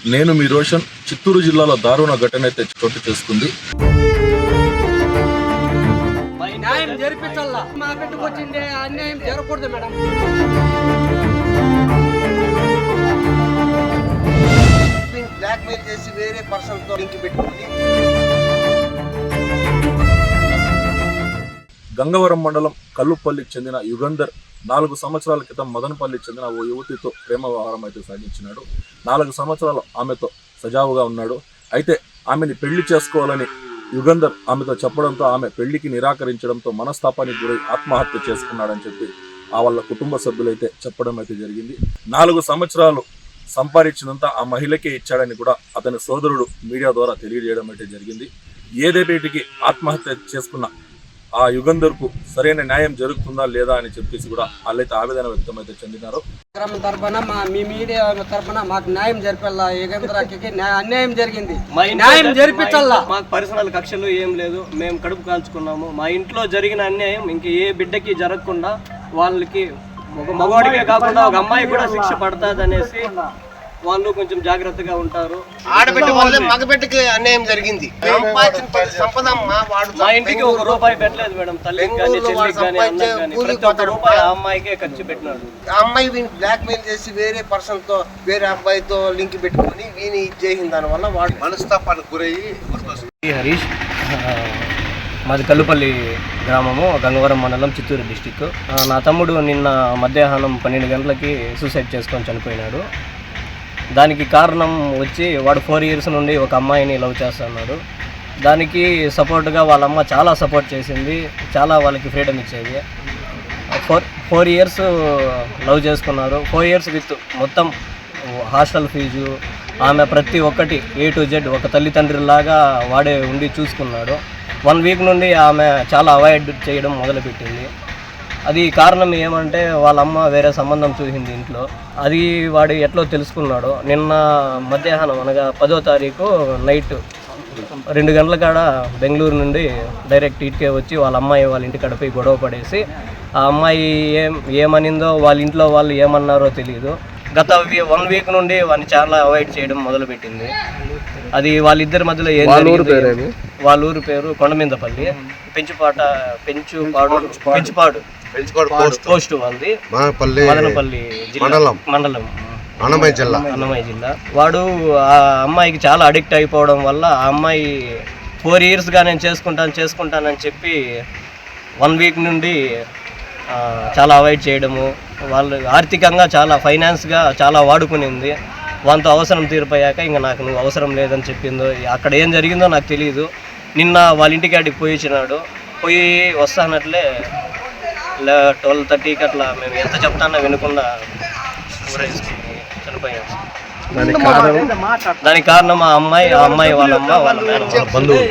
నేను మీ రోషన్. చిత్తూరు జిల్లాలో దారుణ ఘటన అయితే చోటు చేసుకుంది. న్యాయం జరిపించాలా, మా బిడ్డకు వచ్చింది అన్యాయం జరగకూడదు మేడం. బ్లాక్ మెయిల్ చేసి వేరే పర్సన్ తో లింక్ పెట్టుకుని గంగవరం మండలం కల్లుపల్లికి చెందిన యుగంధర్ 4 సంవత్సరాల క్రితం మదనపల్లికి చెందిన ఓ యువతితో ప్రేమ వ్యవహారం అయితే సాగించినాడు. 4 సంవత్సరాలు ఆమెతో సజావుగా ఉన్నాడు. అయితే ఆమెని పెళ్లి చేసుకోవాలని యుగంధర్ ఆమెతో చెప్పడంతో ఆమె పెళ్లికి నిరాకరించడంతో మనస్తాపానికి గురై ఆత్మహత్య చేసుకున్నాడని చెప్పి వాళ్ళ కుటుంబ సభ్యులైతే చెప్పడం అయితే జరిగింది. 4 సంవత్సరాలు సంపాదించినంత ఆ మహిళకే ఇచ్చాడని కూడా అతని సోదరుడు మీడియా ద్వారా తెలియజేయడం అయితే జరిగింది. ఏదేపేటికి ఆత్మహత్య చేసుకున్న ఆ యుగంధర్కు సరైన న్యాయం జరుగుతుందా లేదా అని చెప్పేసి కూడా వాళ్ళైతే ఆవేదన వ్యక్తం అయితే చెందినారు. తరఫున మీ మీడియా తరఫున మాకు న్యాయం జరిపేలా, యుగంధర్కి అన్యాయం జరిగింది, న్యాయం జరిపించాలా. మాకు పర్సనల్ కక్షలు ఏం లేదు, మేము కడుపు కాల్చుకున్నాము. మా ఇంట్లో జరిగిన అన్యాయం ఇంక ఏ బిడ్డకి జరగకుండా వాళ్ళకి ఒక మగవాడికే కాకుండా ఒక అమ్మాయి కూడా శిక్ష పడుతుంది అనేసి వాళ్ళు కొంచెం జాగ్రత్తగా ఉంటారు. ఆడబిడ్డ వల్లే మగబిడ్డకి అన్యాయం జరిగింది. సంపద మా ఇంటికి 1 రూపాయి పెట్టలేదు మేడం. తల్లికి కానీ చెల్లికి కానీ అన్నకి కానీ ప్రతి ఒక్క రూపాయి ఆ అమ్మాయికే ఖర్చు పెట్టినాడు. ఆ అమ్మాయి వీని బ్లాక్ మెయిల్ చేసి వేరే పర్సన్ తో వేరే అబ్బాయితో లింక్ పెట్టుకుని వీని చేసిన దాని వల్ల వాడు మనస్తాపానికి గురయ్యి. హరీష్, మాది కల్లుపల్లి గ్రామము, గంగవరం మండలం, చిత్తూరు డిస్టిక్. నా తమ్ముడు నిన్న మధ్యాహ్నం 12 గంటలకి సూసైడ్ చేసుకొని చనిపోయినాడు. దానికి కారణం వచ్చి వాడు 4 ఇయర్స్ నుండి ఒక అమ్మాయిని లవ్ చేస్తున్నాడు. దానికి సపోర్ట్గా వాళ్ళమ్మ చాలా సపోర్ట్ చేసింది, చాలా వాళ్ళకి ఫ్రీడమ్ ఇచ్చేది. 4 ఇయర్స్ లవ్ చేసుకున్నారు. 4 ఇయర్స్ విత్ మొత్తం హాస్టల్ ఫీజు, ఆమె ప్రతి ఒక్కటి A to Z ఒక తల్లిదండ్రులాగా వాడే ఉండి చూసుకున్నాడు. 1 వీక్ నుండి ఆమె చాలా అవాయిడ్ చేయడం మొదలుపెట్టింది. అది కారణం ఏమంటే వాళ్ళమ్మ వేరే సంబంధం చూసింది ఇంట్లో. అది వాడు ఎట్లా తెలుసుకున్నాడో నిన్న మధ్యాహ్నం అనగా 10వ తారీఖు నైట్ 2 గంటల కాడ బెంగళూరు నుండి డైరెక్ట్ ఇటుకే వచ్చి వాళ్ళ అమ్మాయి వాళ్ళ ఇంటి కాడపై గొడవ పడేసి ఆ అమ్మాయి ఏమనిందో వాళ్ళ ఇంట్లో వాళ్ళు ఏమన్నారో తెలియదు. గత 1 వీక్ నుండి వాడిని చాలా అవాయిడ్ చేయడం మొదలుపెట్టింది. అది వాళ్ళిద్దరి మధ్యలో ఏం జరిగింది, వాళ్ళ ఊరు పేరు కొండమిందపల్లి, పెంచుపాడు పోస్ట్ వాళ్ళది, మదనపల్లి మండలం, అన్నమయ్య జిల్లా. వాడు ఆ అమ్మాయికి చాలా అడిక్ట్ అయిపోవడం వల్ల ఆ అమ్మాయి 4 ఇయర్స్గా నేను చేసుకుంటానని చెప్పి 1 వీక్ నుండి చాలా అవాయిడ్ చేయడము, వాళ్ళు ఆర్థికంగా చాలా ఫైనాన్స్గా చాలా వాడుకునింది. వాళ్ళతో అవసరం తీరిపోయాక ఇంకా నాకు నువ్వు అవసరం లేదని చెప్పిందో, అక్కడ ఏం జరిగిందో నాకు తెలియదు. నిన్న వాళ్ళ ఇంటికి అడిగి పోయి వస్తానట్లే 12:30కి అట్లా మేము ఎంత చెప్తానో వినకుండా ఊరేసుకుని చనిపోయాం. దానికి కారణం ఆ అమ్మాయి వాళ్ళమ్మ వాళ్ళ బంధువులు.